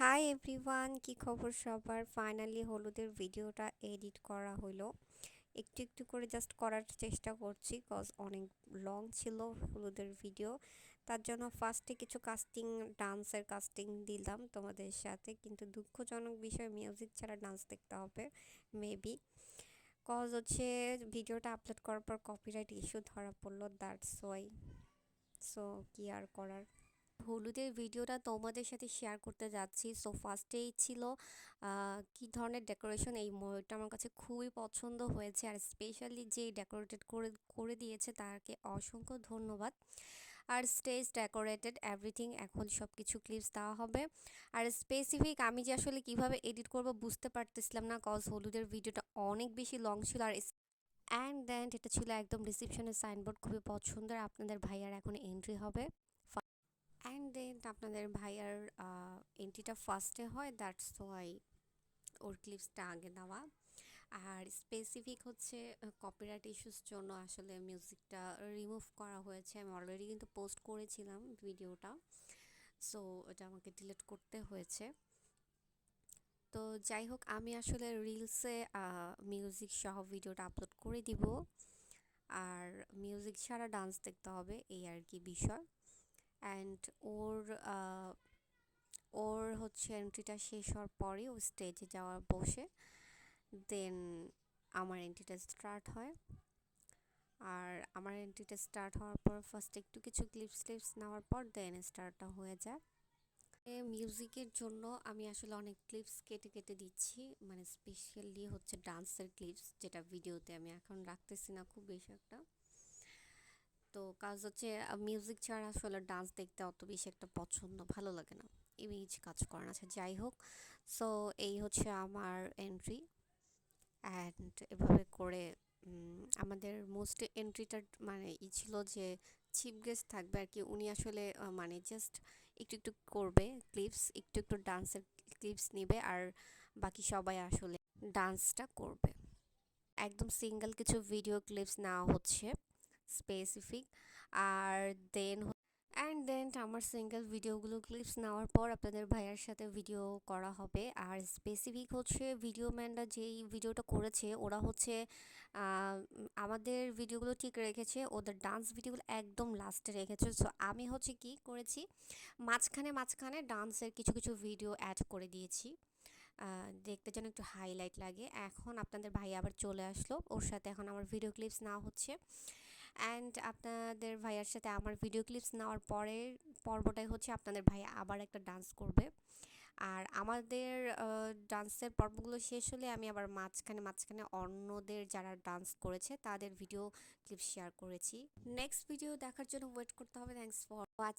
Hi everyone, কি খবর সবার? ফাইনালি হলুদের ভিডিওটা এডিট করা হলো। একটু একটু করে জাস্ট করার চেষ্টা করছি কজ অনেক লং ছিল হলুদের ভিডিও। তার জন্য ফার্স্টে কিছু কাস্টিং, ডান্সের কাস্টিং দিলাম তোমাদের সাথে, কিন্তু দুঃখজনক বিষয় মিউজিক ছাড়া ডান্স দেখতে হবে মেবি। কজ হচ্ছে ভিডিওটা আপলোড করার পর কপিরাইট ইস্যু ধরা পড়লো, দ্যাটস ওয়াই। সো কি আর করার। হলুদের ভিডিওটা তোমাদের সাথে শেয়ার করতে যাচ্ছি। সো ফার্স্টেই ছিল কি ধরনের ডেকোরেশন। এই ময়ূরটা আমার কাছে খুবই পছন্দ হয়েছে, আর স্পেশালি যে ডেকোরেটেড করে করে দিয়েছে তাকে অসংখ্য ধন্যবাদ। আর স্টেজ ডেকোরেটেড এভরিথিং, এখন সব কিছু ক্লিপস দেওয়া হবে। আর স্পেসিফিক আমি যে আসলে কিভাবে এডিট করব বুঝতে পারতেছিলাম না, কজ হলুদের ভিডিওটা অনেক বেশি লং ছিল। আর অ্যান্ড দেন এটা ছিল একদম রিসেপশনের সাইনবোর্ড, খুবই পছন্দের। আপনাদের ভাইয়ার এখন এন্ট্রি হবে, অ্যান্ড দেন আপনাদের ভাইয়ার এন্ট্রিটা ফার্স্টে হয়, দ্যাটস ওয়াই ওর ক্লিপসটা আগে দেওয়া। আর স্পেসিফিক হচ্ছে কপিরাইট ইস্যুস জন্য আসলে মিউজিকটা রিমুভ করা হয়েছে। আমি অলরেডি কিন্তু পোস্ট করেছিলাম ভিডিওটা, সো এটা আমাকে ডিলিট করতে হয়েছে। তো যাই হোক, আমি আসলে রিলসে মিউজিক সহ ভিডিওটা আপলোড করে দিব। আর মিউজিক ছাড়া ডান্স দেখতে হবে, এই আর কি বিষয়। অ্যান্ড ওর ওর হচ্ছে এন্ট্রিটা শেষ হওয়ার পরে ও স্টেজে যাওয়ার বসে, দেন আমার এন্ট্রিটা স্টার্ট হয়। আর আমার এন্ট্রিটা স্টার্ট হওয়ার পর ফার্স্ট একটু কিছু ক্লিপস নেওয়ার পর দেন স্টার্টটা হয়ে যায়। মিউজিকের জন্য আমি আসলে অনেক ক্লিপস কেটে কেটে দিচ্ছি, মানে স্পেশালি হচ্ছে ডান্সের ক্লিপস, যেটা ভিডিওতে আমি এখন রাখতেছি না খুব বেশি একটা। তো কাজ হচ্ছে মিউজিক ছাড়া আসলে ডান্স দেখতে অত বেশি একটা পছন্দ ভালো লাগে না, ইমেজ কাজ করে না। আচ্ছা যাই হোক, সো এই হচ্ছে আমার এন্ট্রি। অ্যান্ড এভাবে করে আমাদের মোস্ট এন্ট্রিটার মানে ছিল যে চিফ গেস্ট থাকবে আর কি। উনি আসলে মানে জাস্ট একটু একটু করবে ক্লিপস, একটু একটু ডান্সের ক্লিপস নেবে, আর বাকি সবাই আসলে ডান্সটা করবে। একদম সিঙ্গেল কিছু ভিডিও ক্লিপস নেওয়া হচ্ছে স্পেসিফিক। আর দেন আমার সিঙ্গেল ভিডিওগুলো ক্লিপস নেওয়ার পর আপনাদের ভাইয়ার সাথে ভিডিও করা হবে। আর স্পেসিফিক হচ্ছে ভিডিও ম্যানরা যেই ভিডিওটা করেছে ওরা হচ্ছে আমাদের ভিডিওগুলো ঠিক রেখেছে, ওদের ডান্স ভিডিওগুলো একদম লাস্টে রেখেছে। সো আমি হচ্ছে কি করেছি, মাঝখানে মাঝখানে ডান্সের কিছু কিছু ভিডিও অ্যাড করে দিয়েছি, দেখতে যেন একটু হাইলাইট লাগে। এখন আপনাদের ভাই আবার চলে আসলো, ওর সাথে এখন আমার ভিডিও ক্লিপস নেওয়া হচ্ছে। অ্যান্ড আপনাদের ভাইয়ার সাথে আমার ভিডিও ক্লিপস নেওয়ার পরের পর্বটাই হচ্ছে আপনাদের ভাই আবার একটা ডান্স করবে। আর আমাদের ডান্সের পর্বগুলো শেষ হলে আমি আবার মাঝখানে মাঝখানে অন্যদের যারা ডান্স করেছে তাদের ভিডিও ক্লিপ শেয়ার করেছি। নেক্সট ভিডিও দেখার জন্য ওয়েট করতে হবে। Thanks for watching.